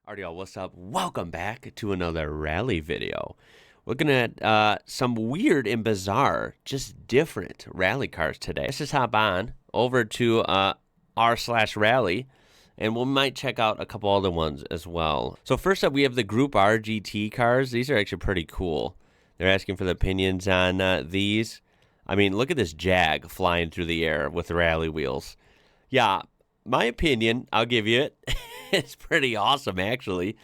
Alright, y'all, what's up? Welcome back to another rally video. Looking at some weird and bizarre, just different rally cars today. Let's just hop on over to r/rally, and we might check out a couple other ones as well. So first up, we have the Group R GT cars. These are actually pretty cool. They're asking for the opinions on these. I mean, look at this Jag flying through the air with rally wheels. Yeah, my opinion, I'll give you it. It's pretty awesome, actually.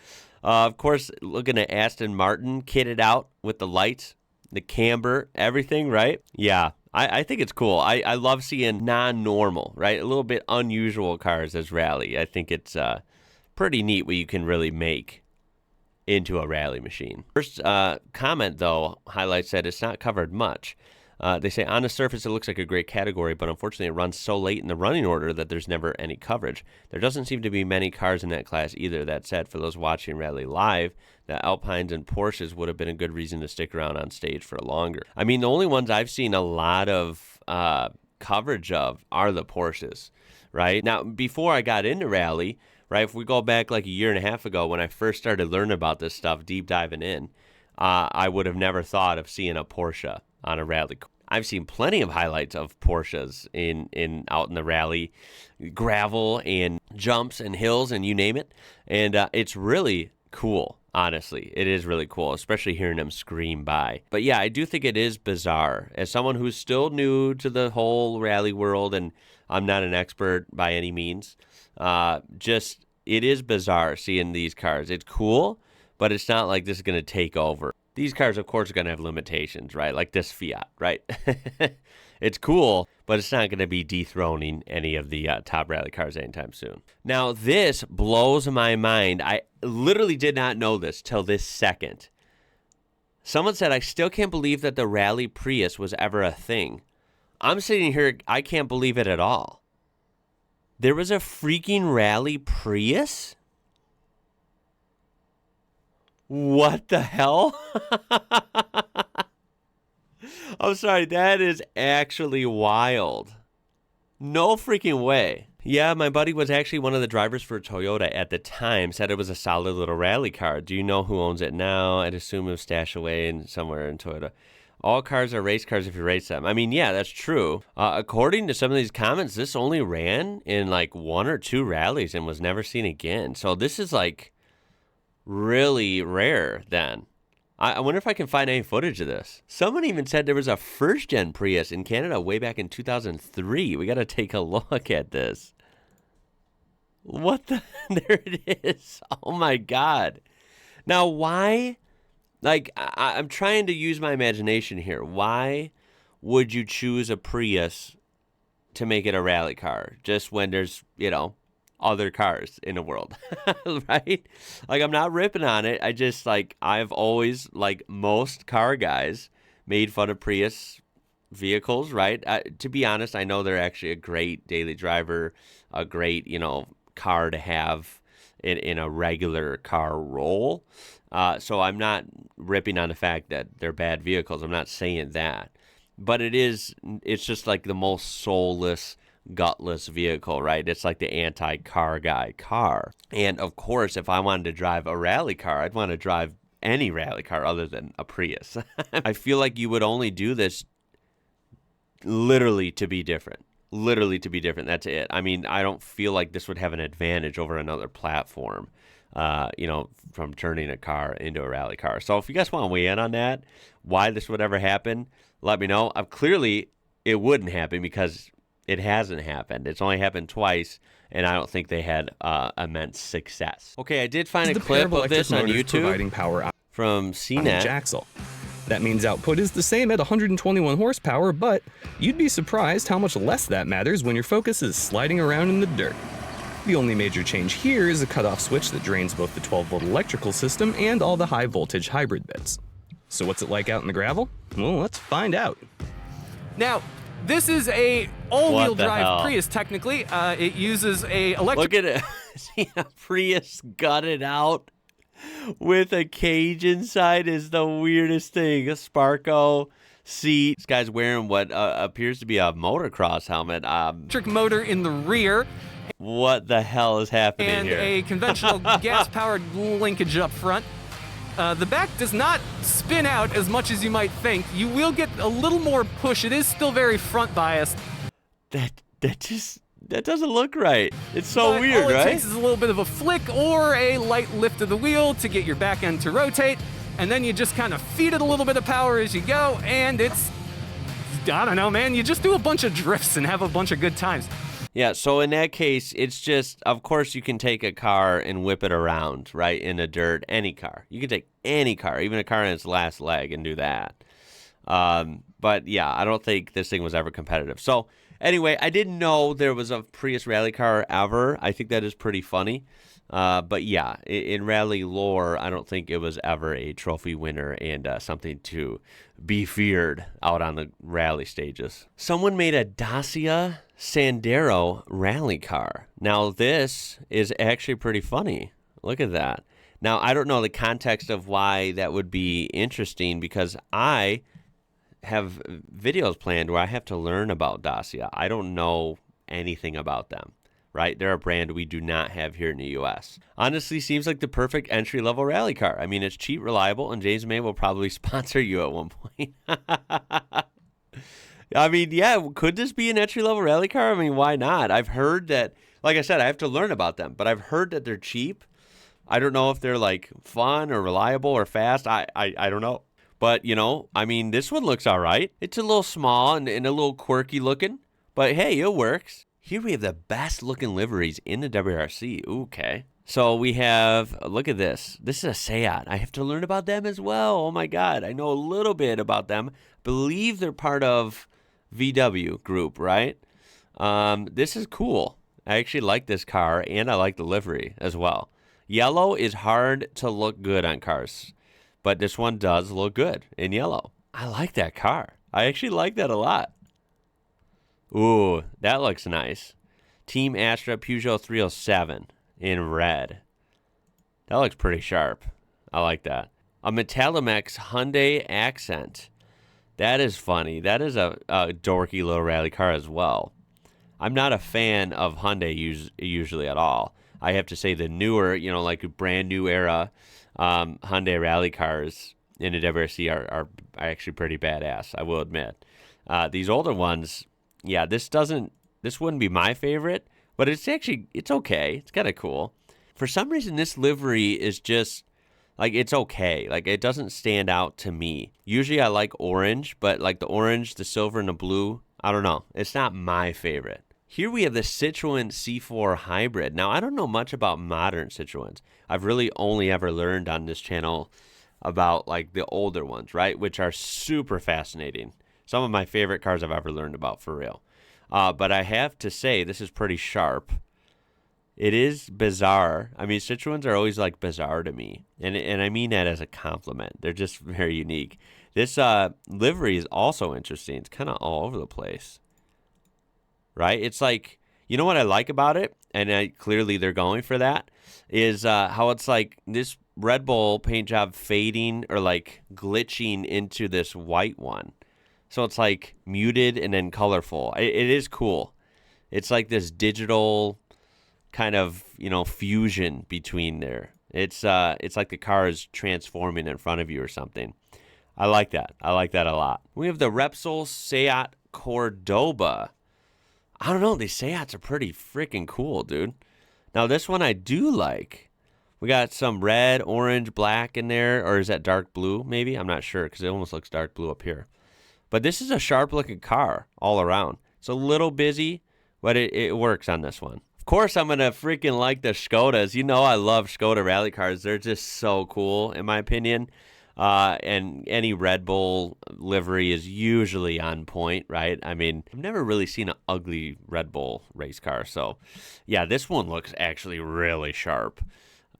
Of course, looking at Aston Martin, kitted out with the lights, the camber, everything, right? Yeah, I think it's cool. I love seeing non-normal, right? A little bit unusual cars as rally. I think it's pretty neat what you can really make into a rally machine. First comment, though, highlights that it's not covered much. They say, on the surface, it looks like a great category, but unfortunately it runs so late in the running order that there's never any coverage. There doesn't seem to be many cars in that class either. That said, for those watching Rally live, the Alpines and Porsches would have been a good reason to stick around on stage for longer. I mean, the only ones I've seen a lot of coverage of are the Porsches, right? Now, before I got into Rally, right, if we go back like a year and a half ago when I first started learning about this stuff, deep diving in, I would have never thought of seeing a Porsche on a rally. I've seen plenty of highlights of Porsches in out in the rally, gravel and jumps and hills and you name it, and it's really cool. Honestly, it is really cool, especially hearing them scream by. But yeah, I do think it is bizarre. As someone who's still new to the whole rally world, and I'm not an expert by any means, just it is bizarre seeing these cars. It's cool, but it's not like this is going to take over. These cars, of course, are going to have limitations, right? Like this Fiat, right? It's cool, but it's not going to be dethroning any of the top rally cars anytime soon. Now, this blows my mind. I literally did not know this till this second. Someone said, I still can't believe that the Rally Prius was ever a thing. I'm sitting here, I can't believe it at all. There was a freaking Rally Prius? What the hell? I'm sorry, that is actually wild. No freaking way. Yeah, my buddy was actually one of the drivers for Toyota at the time, said it was a solid little rally car. Do you know who owns it now? I'd assume it was stashed away somewhere in Toyota. All cars are race cars if you race them. I mean, yeah, that's true. According to some of these comments, this only ran in like 1 or 2 rallies and was never seen again. So this is like really rare then. I wonder if I can find any footage of this. Someone even said there was a first-gen Prius in Canada way back in 2003. We got to take a look at this. What the? There it is. Oh, my God. Now, why? Like, I'm trying to use my imagination here. Why would you choose a Prius to make it a rally car? Just when there's, other cars in the world, right? Like, I'm not ripping on it. I just, I've always, like most car guys, made fun of Prius vehicles, right? To be honest, I know they're actually a great daily driver, a great, car to have in a regular car role. So I'm not ripping on the fact that they're bad vehicles. I'm not saying that. But it's just like the most soulless, gutless vehicle, right? It's like the anti-car guy car. And of course, if I wanted to drive a rally car, I'd want to drive any rally car other than a Prius. I feel like you would only do this literally to be different. Literally to be different. That's it. I mean, I don't feel like this would have an advantage over another platform, from turning a car into a rally car. So if you guys want to weigh in on that, why this would ever happen, let me know. Clearly, it wouldn't happen because it hasn't happened. It's only happened twice, and I don't think they had immense success. Okay, I did find a clip of this on YouTube providing power from CNET. Jaxle. That means output is the same at 121 horsepower, but you'd be surprised how much less that matters when your Focus is sliding around in the dirt. The only major change here is a cutoff switch that drains both the 12-volt electrical system and all the high-voltage hybrid bits. So what's it like out in the gravel? Well, let's find out. Now, this is a all-wheel drive Prius, technically. It uses a electric... Look at it. See a Prius gutted out with a cage inside is the weirdest thing. A Sparco seat. This guy's wearing what appears to be a motocross helmet. Electric motor in the rear. What the hell is happening and here? a conventional gas-powered linkage up front. The back does not spin out as much as you might think. You will get a little more push. It is still very front biased. That doesn't look right. It's so But weird, all it right? takes is a little bit of a flick or a light lift of the wheel to get your back end to rotate, and then you just kind of feed it a little bit of power as you go, and it's, I don't know, man, you just do a bunch of drifts and have a bunch of good times. Yeah, so in that case, it's just, of course, you can take a car and whip it around, right, in the dirt, any car. You can take any car, even a car in its last leg, and do that. But, yeah, I don't think this thing was ever competitive. So, anyway, I didn't know there was a Prius rally car ever. I think that is pretty funny. But, yeah, in rally lore, I don't think it was ever a trophy winner and something to be feared out on the rally stages. Someone made a Dacia Sandero rally car. Now, this is actually pretty funny. Look at that. Now, I don't know the context of why that would be interesting because I have videos planned where I have to learn about Dacia. I don't know anything about them, right? They're a brand we do not have here in the U.S. Honestly, seems like the perfect entry-level rally car. I mean, it's cheap, reliable, and James May will probably sponsor you at one point. I mean, yeah, could this be an entry-level rally car? I mean, why not? I've heard that, like I said, I have to learn about them, but I've heard that they're cheap. I don't know if they're, like, fun or reliable or fast. I don't know. But, you know, I mean, this one looks all right. It's a little small and a little quirky looking, but hey, it works. Here we have the best looking liveries in the WRC. Okay. So we have, look at this. This is a Seat. I have to learn about them as well. Oh my God. I know a little bit about them. Believe they're part of VW group, right? This is cool. I actually like this car and I like the livery as well. Yellow is hard to look good on cars, but this one does look good in yellow. I like that car. I actually like that a lot. Ooh, that looks nice. Team Astra Peugeot 307 in red. That looks pretty sharp. I like that. A Metalimex Hyundai Accent. That is funny. That is a dorky little rally car as well. I'm not a fan of Hyundai usually at all. I have to say the newer, you know, like brand new era Hyundai rally cars in the WRC are actually pretty badass, I will admit. These older ones, yeah, this wouldn't be my favorite, but it's okay. It's kind of cool. For some reason, this livery is just, like, it's okay. Like, it doesn't stand out to me. Usually I like orange, but like the orange, the silver, and the blue, I don't know. It's not my favorite. Here we have the Citroen C4 Hybrid. Now, I don't know much about modern Citroens. I've really only ever learned on this channel about, like, the older ones, right, which are super fascinating. Some of my favorite cars I've ever learned about, for real. But I have to say, this is pretty sharp. It is bizarre. I mean, Citroens are always, like, bizarre to me. And I mean that as a compliment. They're just very unique. This livery is also interesting. It's kind of all over the place. Right? It's like, you know what I like about it? And clearly they're going for that, is how it's like this Red Bull paint job fading or like glitching into this white one. So it's like muted and then colorful. It is cool. It's like this digital kind of, you know, fusion between there. It's like the car is transforming in front of you or something. I like that. I like that a lot. We have the Repsol Seat Cordoba. I don't know. These Seats are pretty freaking cool, dude. Now, this one I do like. We got some red, orange, black in there. Or is that dark blue, maybe? I'm not sure because it almost looks dark blue up here. But this is a sharp-looking car all around. It's a little busy, but it works on this one. Of course, I'm going to freaking like the Skodas. You know I love Skoda rally cars. They're just so cool, in my opinion. And any Red Bull livery is usually on point, right? I mean, I've never really seen an ugly Red Bull race car. So, yeah, this one looks actually really sharp.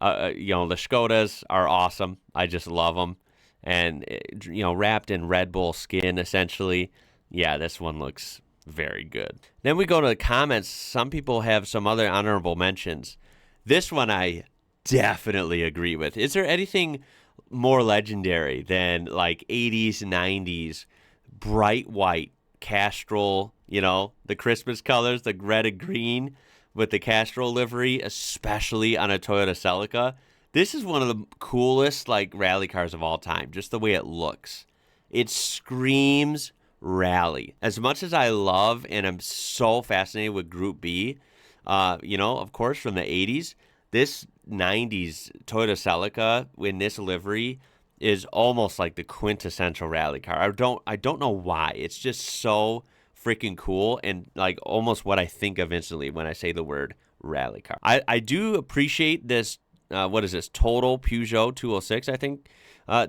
You know, the Skodas are awesome. I just love them. And, you know, wrapped in Red Bull skin, essentially. Yeah, this one looks very good. Then we go to the comments. Some people have some other honorable mentions. This one I definitely agree with. Is there anything more legendary than like 80s, 90s, bright white Castrol, you know, the Christmas colors, the red and green with the Castrol livery, especially on a Toyota Celica. This is one of the coolest like rally cars of all time, just the way it looks. It screams rally. As much as I love and I'm so fascinated with Group B, of course from the 80s, this 90s Toyota Celica in this livery is almost like the quintessential rally car. I don't know why. It's just so freaking cool and like almost what I think of instantly when I say the word rally car. I do appreciate this. What is this? Total Peugeot 206, I think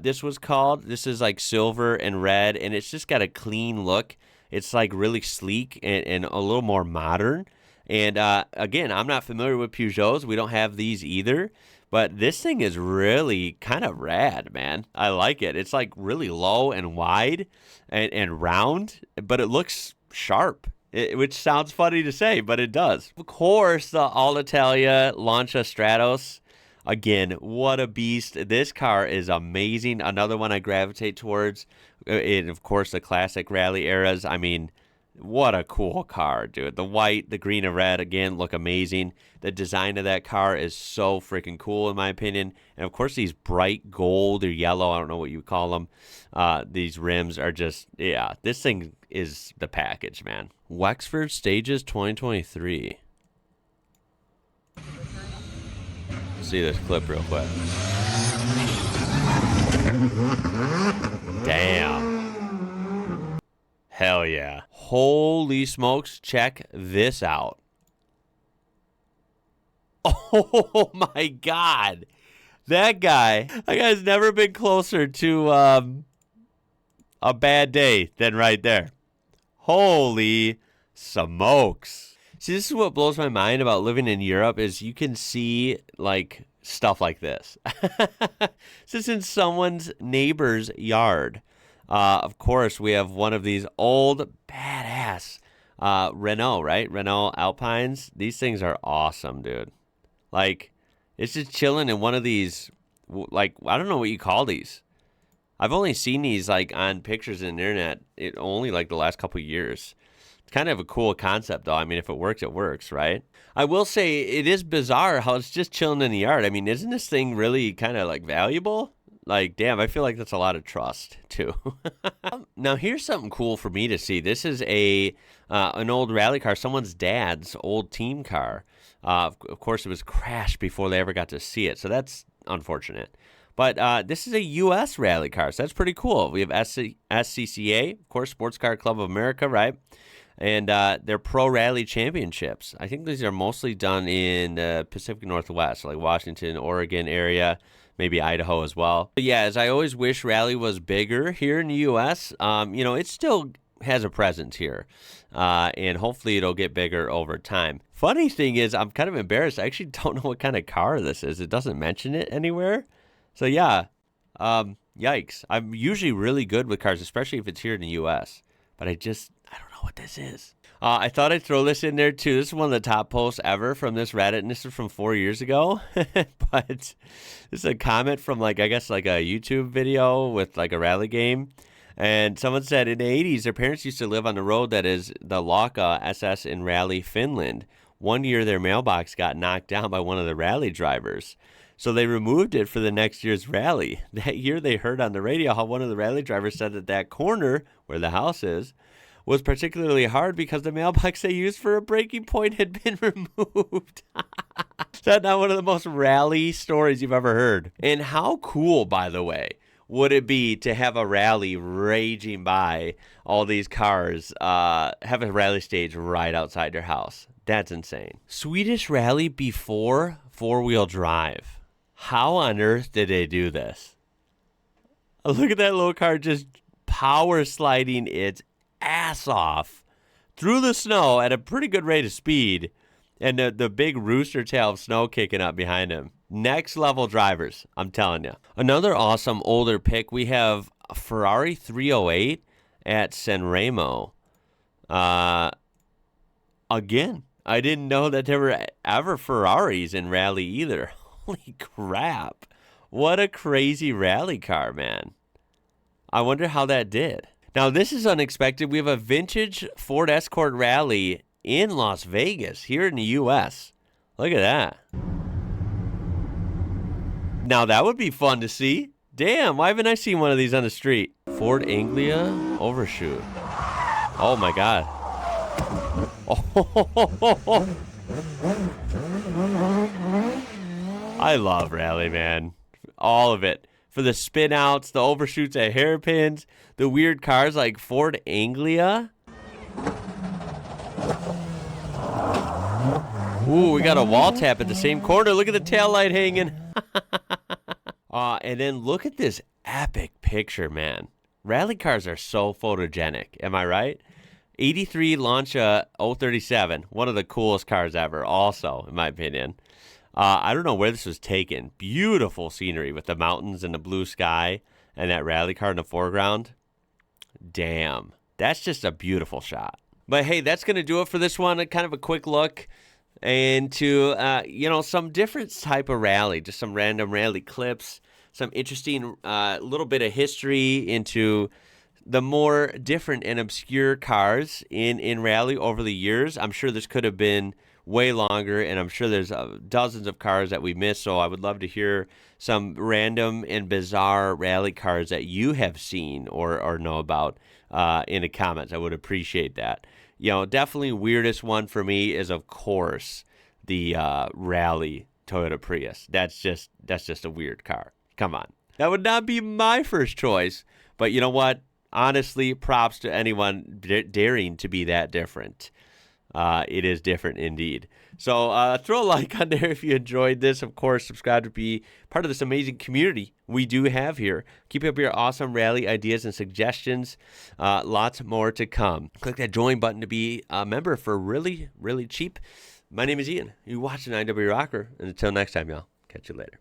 this was called. This is like silver and red, and it's just got a clean look. It's like really sleek and a little more modern. And again, I'm not familiar with Peugeots. We don't have these either. But this thing is really kind of rad, man. I like it. It's like really low and wide and round, but it looks sharp, which sounds funny to say, but it does. Of course, the Alitalia Lancia Stratos. Again, what a beast. This car is amazing. Another one I gravitate towards. And, of course, the classic rally eras. I mean, what a cool car, dude. The white, the green, and red, again, look amazing. The design of that car is so freaking cool, in my opinion. And, of course, these bright gold or yellow, I don't know what you call them, these rims are just, yeah, this thing is the package, man. Wexford Stages 2023. See this clip real quick. Damn. Hell yeah. Holy smokes, check this out. Oh my God. That guy's never been closer to a bad day than right there. Holy smokes. See, this is what blows my mind about living in Europe is you can see like stuff like this. This is in someone's neighbor's yard. Of course, we have one of these old badass Renault, right? Renault Alpines. These things are awesome, dude. Like, it's just chilling in one of these, like, I don't know what you call these. I've only seen these like on pictures on the internet only like the last couple of years. Kind of a cool concept, though. I mean, if it works, it works, right? I will say it is bizarre how it's just chilling in the yard. I mean, isn't this thing really kind of like valuable? Like, damn, I feel like that's a lot of trust, too. Now, here's something cool for me to see. This is an old rally car, someone's dad's old team car. Of course, it was crashed before they ever got to see it, so that's unfortunate. But this is a U.S. rally car, so that's pretty cool. We have SCCA, of course, Sports Car Club of America, right? And they're pro rally championships. I think these are mostly done in the Pacific Northwest, like Washington, Oregon area, maybe Idaho as well. But yeah, as I always wish rally was bigger here in the U.S., it still has a presence here. And hopefully it'll get bigger over time. Funny thing is, I'm kind of embarrassed. I actually don't know what kind of car this is. It doesn't mention it anywhere. So yeah, yikes. I'm usually really good with cars, especially if it's here in the U.S., but I don't know what this is. I thought I'd throw this in there too. This is one of the top posts ever from this Reddit, and this is from 4 years ago. But this is a comment from I guess a YouTube video with like a rally game. And someone said in the 80s, their parents used to live on the road that is the Lauka SS in Rally, Finland. One year their mailbox got knocked down by one of the rally drivers. So they removed it for the next year's rally. That year they heard on the radio how one of the rally drivers said that corner where the house is was particularly hard because the mailbox they used for a breaking point had been removed. Is that not one of the most rally stories you've ever heard? And how cool, by the way, would it be to have a rally raging by all these cars, have a rally stage right outside your house? That's insane. Swedish rally before four-wheel drive. How on earth did they do this? Look at that little car just power sliding its ass off through the snow at a pretty good rate of speed, and the big rooster tail of snow kicking up behind him. Next level drivers, I'm telling you. Another awesome older pick, we have a Ferrari 308 at Sanremo. Again, I didn't know that there were ever Ferraris in rally either. Holy crap. What a crazy rally car, man. I wonder how that did. Now, this is unexpected. We have a vintage Ford Escort Rally in Las Vegas, here in the U.S. Look at that. Now that would be fun to see. Damn, why haven't I seen one of these on the street? Ford Anglia Overshoot. Oh my God. Oh, I love rally, man. All of it. For the spin outs, the overshoots at hairpins, the weird cars like Ford Anglia. Ooh, we got a wall tap at the same corner. Look at the taillight hanging. And then look at this epic picture, man. Rally cars are so photogenic. Am I right? 83 Lancia 037. One of the coolest cars ever, also, in my opinion. I don't know where this was taken. Beautiful scenery with the mountains and the blue sky and that rally car in the foreground. Damn. That's just a beautiful shot. But hey, that's going to do it for this one. Kind of a quick look into, some different type of rally. Just some random rally clips. Some interesting little bit of history into the more different and obscure cars in rally over the years. I'm sure this could have been way longer, and I'm sure there's dozens of cars that we missed, so I would love to hear some random and bizarre rally cars that you have seen or know about in the comments. I would appreciate that. Definitely weirdest one for me is, of course, the rally Toyota Prius. That's just a weird car. Come on. That would not be my first choice, but you know what? Honestly, props to anyone daring to be that different. It is different indeed. So throw a like on there if you enjoyed this. Of course, subscribe to be part of this amazing community we do have here. Keep up your awesome rally ideas and suggestions. Lots more to come. Click that join button to be a member for really, really cheap. My name is Ian. You're watching IWrocker. And until next time, y'all. Catch you later.